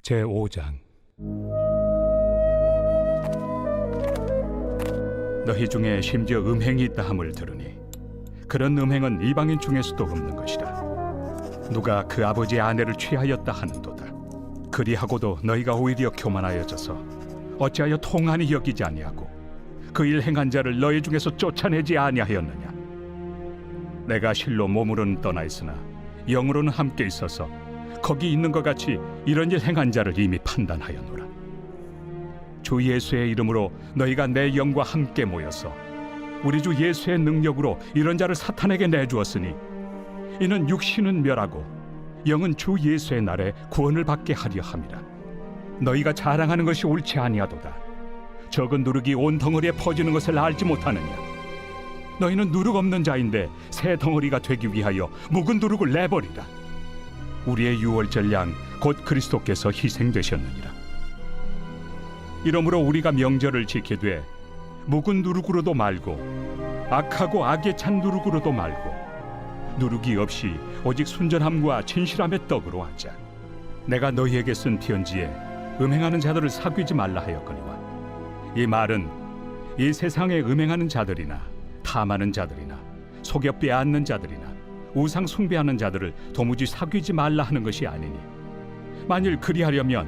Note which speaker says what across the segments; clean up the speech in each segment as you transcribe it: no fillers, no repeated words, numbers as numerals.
Speaker 1: 제5장. 너희 중에 심지어 음행이 있다 함을 들으니 그런 음행은 이방인 중에서도 없는 것이라. 누가 그 아버지의 아내를 취하였다 하는도다. 그리하고도 너희가 오히려 교만하여져서 어찌하여 통한이 여기지 아니하고 그 일 행한 자를 너희 중에서 쫓아내지 아니하였느냐. 내가 실로 몸으로는 떠나 있으나 영으로는 함께 있어서 거기 있는 것 같이 이런 일 행한 자를 이미 판단하였노라. 주 예수의 이름으로 너희가 내 영과 함께 모여서 우리 주 예수의 능력으로 이런 자를 사탄에게 내주었으니 이는 육신은 멸하고 영은 주 예수의 날에 구원을 받게 하려 함이라. 너희가 자랑하는 것이 옳지 아니하도다. 적은 누룩이 온 덩어리에 퍼지는 것을 알지 못하느냐. 너희는 누룩 없는 자인데 새 덩어리가 되기 위하여 묵은 누룩을 내버리라. 우리의 유월절 양 곧 그리스도께서 희생되셨느니라. 이러므로 우리가 명절을 지키되 묵은 누룩으로도 말고 악하고 악에 찬 누룩으로도 말고 누룩이 없이 오직 순전함과 진실함의 떡으로 하자. 내가 너희에게 쓴 편지에 음행하는 자들을 사귀지 말라 하였거니와 이 말은 이 세상에 음행하는 자들이나 탐하는 자들이나 속여 빼앗는 자들이나 우상 숭배하는 자들을 도무지 사귀지 말라 하는 것이 아니니 만일 그리하려면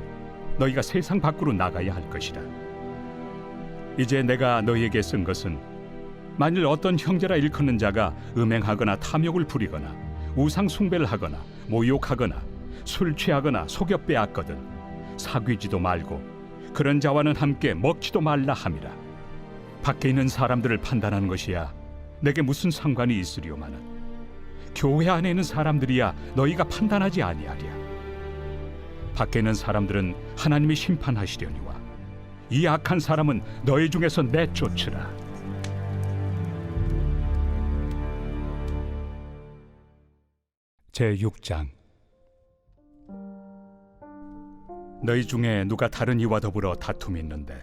Speaker 1: 너희가 세상 밖으로 나가야 할 것이라. 이제 내가 너희에게 쓴 것은 만일 어떤 형제라 일컫는 자가 음행하거나 탐욕을 부리거나 우상 숭배를 하거나 모욕하거나 술 취하거나 속여 빼앗거든 사귀지도 말고 그런 자와는 함께 먹지도 말라 함이라. 밖에 있는 사람들을 판단하는 것이야 내게 무슨 상관이 있으리오마는 교회 안에 있는 사람들이야 너희가 판단하지 아니하랴. 밖에 있는 사람들은 하나님이 심판하시려니와 이 악한 사람은 너희 중에서 내쫓으라. 제6장. 너희 중에 누가 다른 이와 더불어 다툼이 있는데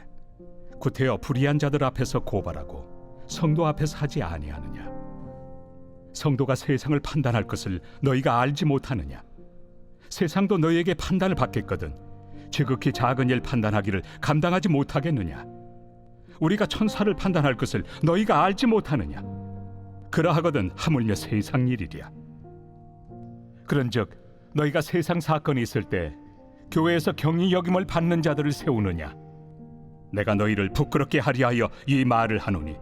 Speaker 1: 구태여 불의한 자들 앞에서 고발하고 성도 앞에서 하지 아니하느냐. 성도가 세상을 판단할 것을 너희가 알지 못하느냐. 세상도 너희에게 판단을 받겠거든 지극히 작은 일 판단하기를 감당하지 못하겠느냐. 우리가 천사를 판단할 것을 너희가 알지 못하느냐. 그러하거든 하물며 세상 일이랴. 그런즉 너희가 세상 사건이 있을 때 교회에서 경히 여김을 받는 자들을 세우느냐. 내가 너희를 부끄럽게 하려 하여 이 말을 하노니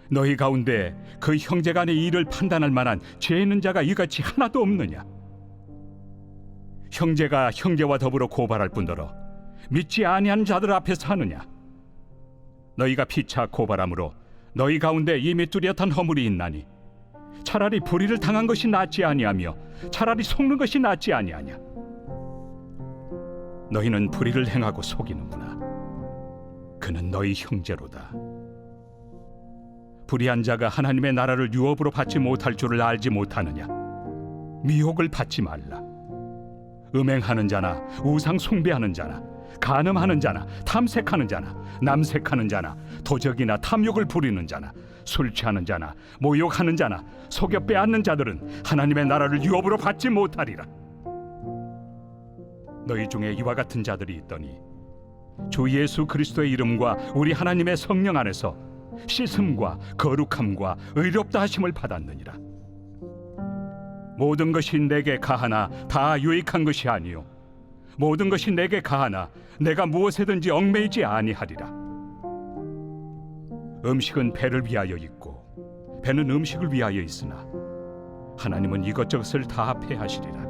Speaker 1: 너희 가운데 그 형제 간의 일을 판단할 만한 죄 있는 자가 이같이 하나도 없느냐. 형제가 형제와 더불어 고발할 뿐더러 믿지 아니하는 자들 앞에서 하느냐. 너희가 피차 고발함으로 너희 가운데 이미 뚜렷한 허물이 있나니 차라리 불의를 당한 것이 낫지 아니하며 차라리 속는 것이 낫지 아니하냐. 너희는 불의를 행하고 속이는구나. 그는 너희 형제로다. 불의한 자가 하나님의 나라를 유업으로 받지 못할 줄을 알지 못하느냐. 미혹을 받지 말라. 음행하는 자나 우상 숭배하는 자나 간음하는 자나 탐색하는 자나 남색하는 자나 도적이나 탐욕을 부리는 자나 술 취하는 자나 모욕하는 자나 속여 빼앗는 자들은 하나님의 나라를 유업으로 받지 못하리라. 너희 중에 이와 같은 자들이 있더니 주 예수 그리스도의 이름과 우리 하나님의 성령 안에서 씻음과 거룩함과 의롭다 하심을 받았느니라. 모든 것이 내게 가하나 다 유익한 것이 아니요 모든 것이 내게 가하나 내가 무엇에든지 얽매이지 아니하리라. 음식은 배를 위하여 있고 배는 음식을 위하여 있으나 하나님은 이것저것을 다 폐하시리라.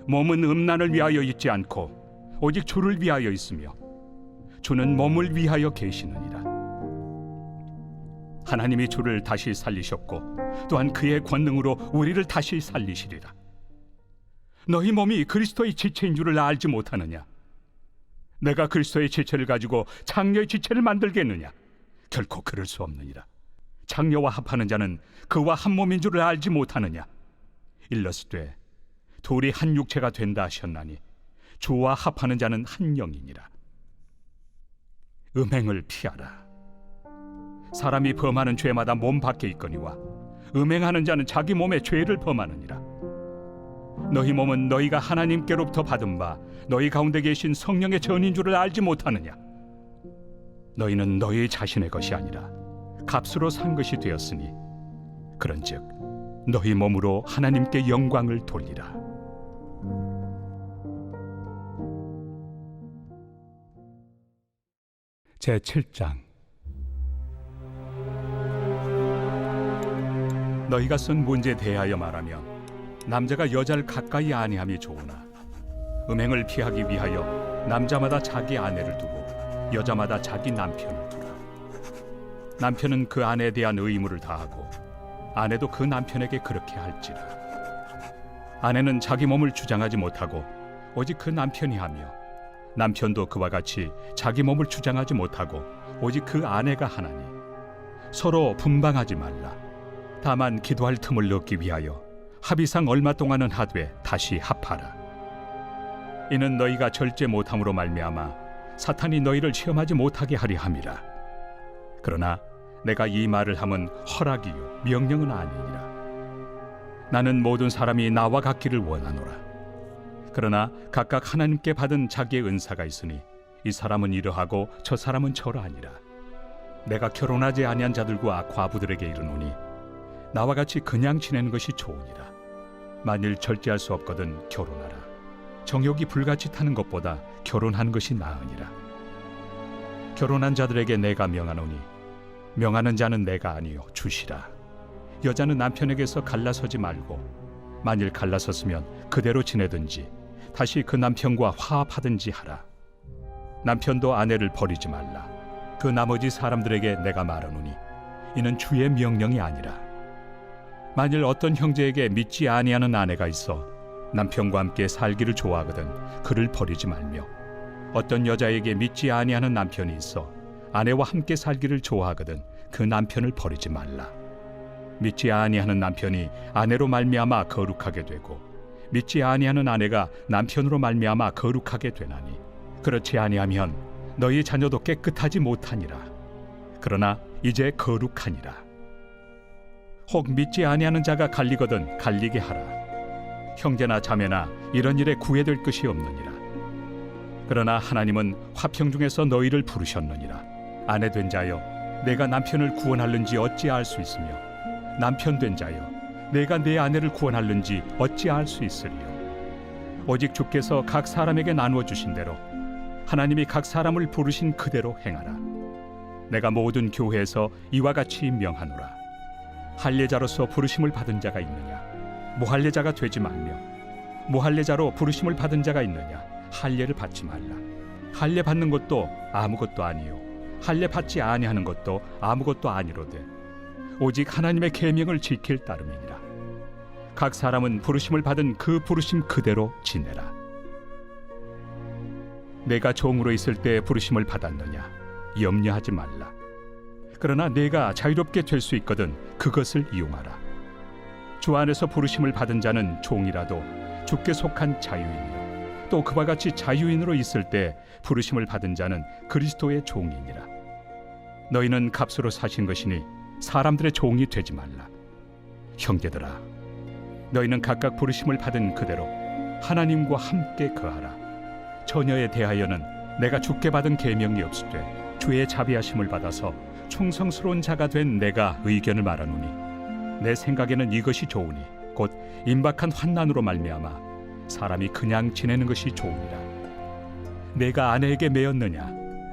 Speaker 1: 몸은 음란을 위하여 있지 않고 오직 주를 위하여 있으며 주는 몸을 위하여 계시느니라. 하나님이 주를 다시 살리셨고 또한 그의 권능으로 우리를 다시 살리시리라. 너희 몸이 그리스도의 지체인 줄을 알지 못하느냐. 내가 그리스도의 지체를 가지고 장녀의 지체를 만들겠느냐. 결코 그럴 수 없느니라. 장녀와 합하는 자는 그와 한 몸인 줄을 알지 못하느냐. 일러스되 둘이 한 육체가 된다 하셨나니 주와 합하는 자는 한 영이니라. 음행을 피하라. 사람이 범하는 죄마다 몸 밖에 있거니와 음행하는 자는 자기 몸에 죄를 범하느니라. 너희 몸은 너희가 하나님께로부터 받은 바 너희 가운데 계신 성령의 전인 줄을 알지 못하느냐? 너희는 너희 자신의 것이 아니라 값으로 산 것이 되었으니 그런즉 너희 몸으로 하나님께 영광을 돌리라. 제7장. 너희가 쓴 문제에 대하여 말하면 남자가 여자를 가까이 아니함이 좋으나 음행을 피하기 위하여 남자마다 자기 아내를 두고 여자마다 자기 남편을 두라. 남편은 그 아내에 대한 의무를 다하고 아내도 그 남편에게 그렇게 할지라. 아내는 자기 몸을 주장하지 못하고 오직 그 남편이 하며 남편도 그와 같이 자기 몸을 주장하지 못하고 오직 그 아내가 하나니 서로 분방하지 말라. 다만 기도할 틈을 얻기 위하여 합의상 얼마 동안은 하되 다시 합하라. 이는 너희가 절제 못함으로 말미암아 사탄이 너희를 시험하지 못하게 하려 함이라. 그러나 내가 이 말을 함은 허락이요 명령은 아니니라. 나는 모든 사람이 나와 같기를 원하노라. 그러나 각각 하나님께 받은 자기의 은사가 있으니 이 사람은 이러하고 저 사람은 저러하니라. 내가 결혼하지 아니한 자들과 과부들에게 이르노니 나와 같이 그냥 지내는 것이 좋으니라. 만일 절제할 수 없거든 결혼하라. 정욕이 불같이 타는 것보다 결혼하는 것이 나으니라. 결혼한 자들에게 내가 명하노니 명하는 자는 내가 아니요 주시라. 여자는 남편에게서 갈라서지 말고 만일 갈라섰으면 그대로 지내든지 다시 그 남편과 화합하든지 하라. 남편도 아내를 버리지 말라. 그 나머지 사람들에게 내가 말하노니 이는 주의 명령이 아니라. 만일 어떤 형제에게 믿지 아니하는 아내가 있어 남편과 함께 살기를 좋아하거든 그를 버리지 말며 어떤 여자에게 믿지 아니하는 남편이 있어 아내와 함께 살기를 좋아하거든 그 남편을 버리지 말라. 믿지 아니하는 남편이 아내로 말미암아 거룩하게 되고 믿지 아니하는 아내가 남편으로 말미암아 거룩하게 되나니 그렇지 아니하면 너희 자녀도 깨끗하지 못하니라. 그러나 이제 거룩하니라. 혹 믿지 아니하는 자가 갈리거든 갈리게 하라. 형제나 자매나 이런 일에 구애될 것이 없느니라. 그러나 하나님은 화평 중에서 너희를 부르셨느니라. 아내 된 자여 내가 남편을 구원할는지 어찌 알 수 있으며 남편 된 자여 내가 내 아내를 구원할는지 어찌 알 수 있으리요. 오직 주께서 각 사람에게 나누어 주신 대로 하나님이 각 사람을 부르신 그대로 행하라. 내가 모든 교회에서 이와 같이 명하노라. 할례자로서 부르심을 받은 자가 있느냐? 무할례자가 되지 말며 무할례자로 부르심을 받은 자가 있느냐? 할례를 받지 말라. 할례 받는 것도 아무것도 아니요 할례 받지 아니하는 것도 아무것도 아니로되 오직 하나님의 계명을 지킬 따름이니라. 각 사람은 부르심을 받은 그 부르심 그대로 지내라. 내가 종으로 있을 때 부르심을 받았느냐? 염려하지 말라. 그러나 내가 자유롭게 될 수 있거든 그것을 이용하라. 주 안에서 부르심을 받은 자는 종이라도 주께 속한 자유인이요 또 그와 같이 자유인으로 있을 때 부르심을 받은 자는 그리스도의 종이니라. 너희는 값으로 사신 것이니 사람들의 종이 되지 말라. 형제들아, 너희는 각각 부르심을 받은 그대로 하나님과 함께 거하라. 처녀에 대하여는 내가 주께 받은 계명이 없으되 주의 자비하심을 받아서 충성스러운 자가 된 내가 의견을 말하노니 내 생각에는 이것이 좋으니 곧 임박한 환난으로 말미암아 사람이 그냥 지내는 것이 좋으니라. 내가 아내에게 매였느냐?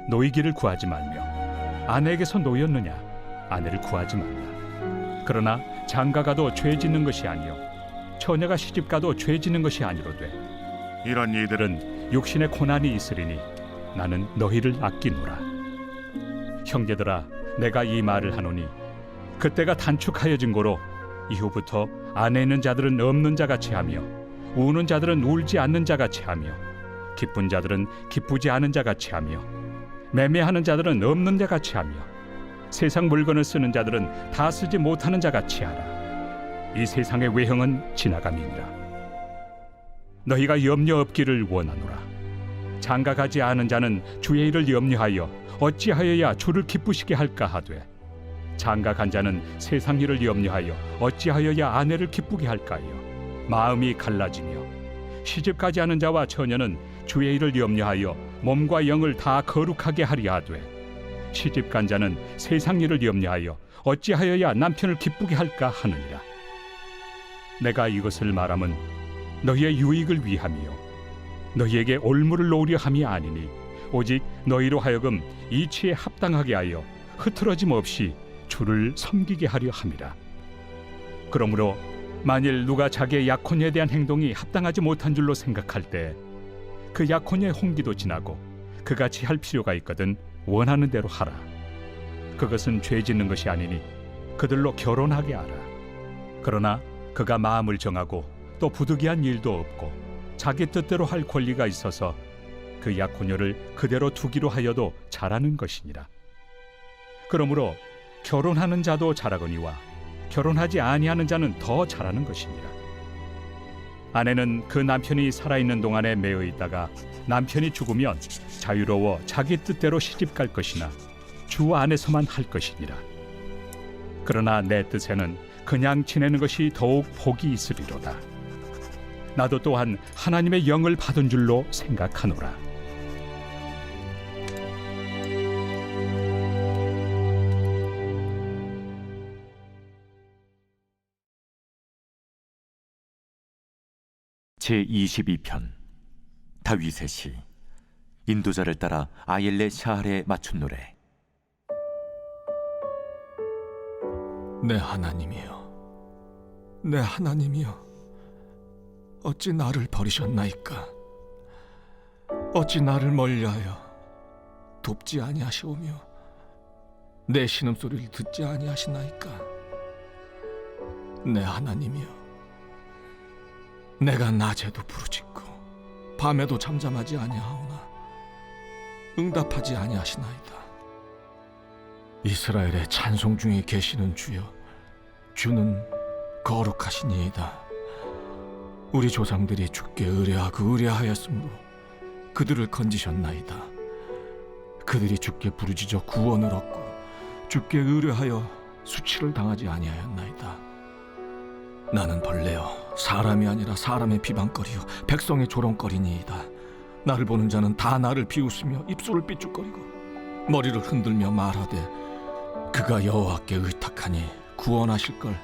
Speaker 1: 노이기를 구하지 말며 아내에게서 노였느냐? 아내를 구하지 말라. 그러나 장가가도 죄 짓는 것이 아니요 처녀가 시집가도 죄 짓는 것이 아니로되 이런 이들은 육신의 고난이 있으리니 나는 너희를 아끼노라. 형제들아, 내가 이 말을 하노니 그때가 단축하여진 고로 이후부터 안에 있는 자들은 없는 자같이 하며 우는 자들은 울지 않는 자같이 하며 기쁜 자들은 기쁘지 않은 자같이 하며 매매하는 자들은 없는 자같이 하며 세상 물건을 쓰는 자들은 다 쓰지 못하는 자같이 하라. 이 세상의 외형은 지나감이니라. 너희가 염려 없기를 원하노라. 장가가지 않은 자는 주의 일을 염려하여 어찌하여야 주를 기쁘시게 할까 하되 장가간 자는 세상 일을 염려하여 어찌하여야 아내를 기쁘게 할까요? 마음이 갈라지며 시집가지 않은 자와 처녀는 주의 일을 염려하여 몸과 영을 다 거룩하게 하려 하되 시집간 자는 세상 일을 염려하여 어찌하여야 남편을 기쁘게 할까 하느니라. 내가 이것을 말함은 너희의 유익을 위함이요 너희에게 올무를 놓으려 함이 아니니 오직 너희로 하여금 이치에 합당하게 하여 흐트러짐 없이 주를 섬기게 하려 함이라. 그러므로 만일 누가 자기의 약혼녀에 대한 행동이 합당하지 못한 줄로 생각할 때 그 약혼녀의 홍기도 지나고 그같이 할 필요가 있거든 원하는 대로 하라. 그것은 죄 짓는 것이 아니니 그들로 결혼하게 하라. 그러나 그가 마음을 정하고 또 부득이한 일도 없고 자기 뜻대로 할 권리가 있어서 그 약혼녀를 그대로 두기로 하여도 잘하는 것이니라. 그러므로 결혼하는 자도 잘하거니와 결혼하지 아니하는 자는 더 잘하는 것이니라. 아내는 그 남편이 살아있는 동안에 매여 있다가 남편이 죽으면 자유로워 자기 뜻대로 시집갈 것이나 주 안에서만 할 것이니라. 그러나 내 뜻에는 그냥 지내는 것이 더욱 복이 있으리로다. 나도 또한 하나님의 영을 받은 줄로 생각하노라.
Speaker 2: 제22편 다윗의 시. 인도자를 따라 아옐레 샤할에 맞춘 노래.
Speaker 3: 내 하나님이여, 내 하나님이여, 어찌 나를 버리셨나이까? 어찌 나를 멀리하여 돕지 아니하시오며 내 신음소리를 듣지 아니하시나이까? 내 하나님이여, 내가 낮에도 부르짖고 밤에도 잠잠하지 아니하오나 응답하지 아니하시나이다. 이스라엘의 찬송 중에 계시는 주여, 주는 거룩하시니이다. 우리 조상들이 주께 의뢰하였으므로 그들을 건지셨나이다. 그들이 주께 부르짖어 구원을 얻고 주께 의뢰하여 수치를 당하지 아니하였나이다. 나는 벌레여 사람이 아니라 사람의 비방거리요 백성의 조롱거리니이다. 나를 보는 자는 다 나를 비웃으며 입술을 삐죽거리고 머리를 흔들며 말하되 그가 여호와께 의탁하니 구원하실 걸,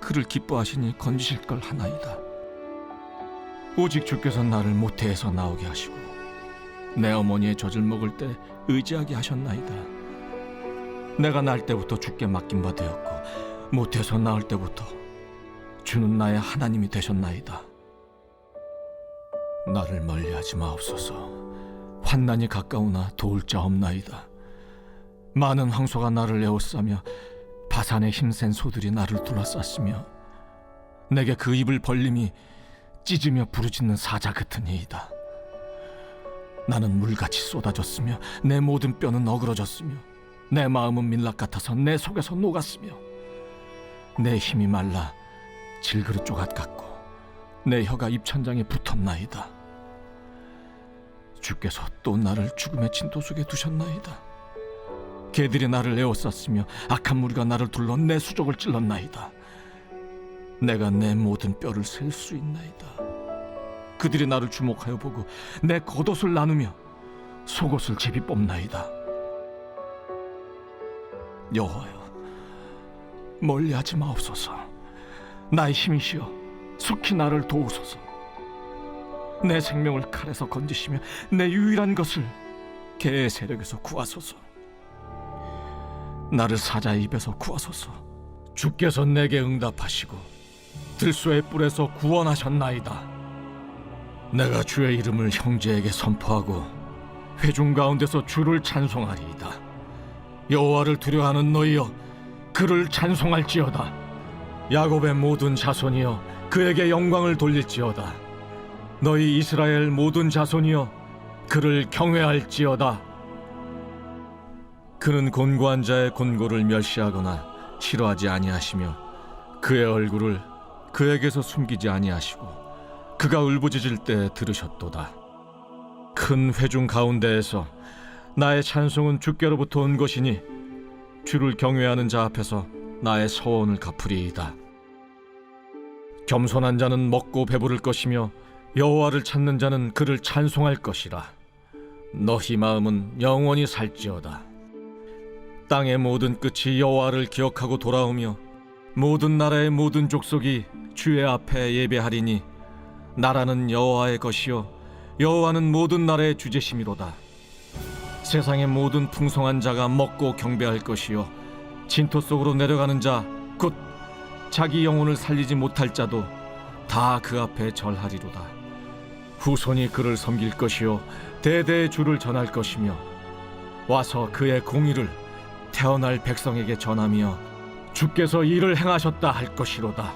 Speaker 3: 그를 기뻐하시니 건지실 걸 하나이다. 오직 주께서 나를 모태에서 나오게 하시고 내 어머니의 젖을 먹을 때 의지하게 하셨나이다. 내가 날 때부터 주께 맡긴 바 되었고 모태에서 나올 때부터 주는 나의 하나님이 되셨나이다. 나를 멀리하지 마옵소서. 환난이 가까우나 도울 자 없나이다. 많은 황소가 나를 에워싸며 바산의 힘센 소들이 나를 둘러쌌으며 내게 그 입을 벌림이 찢으며 부르짖는 사자 같으니이다. 나는 물같이 쏟아졌으며 내 모든 뼈는 어그러졌으며 내 마음은 밀랍 같아서 내 속에서 녹았으며 내 힘이 말라 질그릇 조각 같고 내 혀가 입천장에 붙었나이다. 주께서 또 나를 죽음의 진토 속에 두셨나이다. 개들이 나를 에워쌌으며 악한 무리가 나를 둘러 내 수족을 찔렀나이다. 내가 내 모든 뼈를 셀 수 있나이다. 그들이 나를 주목하여 보고 내 겉옷을 나누며 속옷을 제비 뽑나이다. 여호와여, 멀리하지 마옵소서. 나의 힘이시여, 속히 나를 도우소서. 내 생명을 칼에서 건지시며 내 유일한 것을 개의 세력에서 구하소서. 나를 사자의 입에서 구하소서. 주께서 내게 응답하시고 들소의 뿔에서 구원하셨나이다. 내가 주의 이름을 형제에게 선포하고 회중 가운데서 주를 찬송하리이다. 여호와를 두려워하는 너희여, 그를 찬송할지어다. 야곱의 모든 자손이여, 그에게 영광을 돌릴지어다. 너희 이스라엘 모든 자손이여, 그를 경외할지어다. 그는 곤고한 자의 곤고를 멸시하거나 싫어하지 아니하시며 그의 얼굴을 그에게서 숨기지 아니하시고 그가 울부짖을 때 들으셨도다. 큰 회중 가운데에서 나의 찬송은 주께로부터 온 것이니 주를 경외하는 자 앞에서 나의 서원을 갚으리이다. 겸손한 자는 먹고 배부를 것이며 여호와를 찾는 자는 그를 찬송할 것이라. 너희 마음은 영원히 살지어다. 땅의 모든 끝이 여호와를 기억하고 돌아오며 모든 나라의 모든 족속이 주의 앞에 예배하리니 나라는 여호와의 것이요 여호와는 모든 나라의 주제심이로다. 세상의 모든 풍성한 자가 먹고 경배할 것이요 진토 속으로 내려가는 자 곧 자기 영혼을 살리지 못할 자도 다 그 앞에 절하리로다. 후손이 그를 섬길 것이요 대대의 주를 전할 것이며 와서 그의 공의를 태어날 백성에게 전하며 주께서 이를 행하셨다 할 것이로다.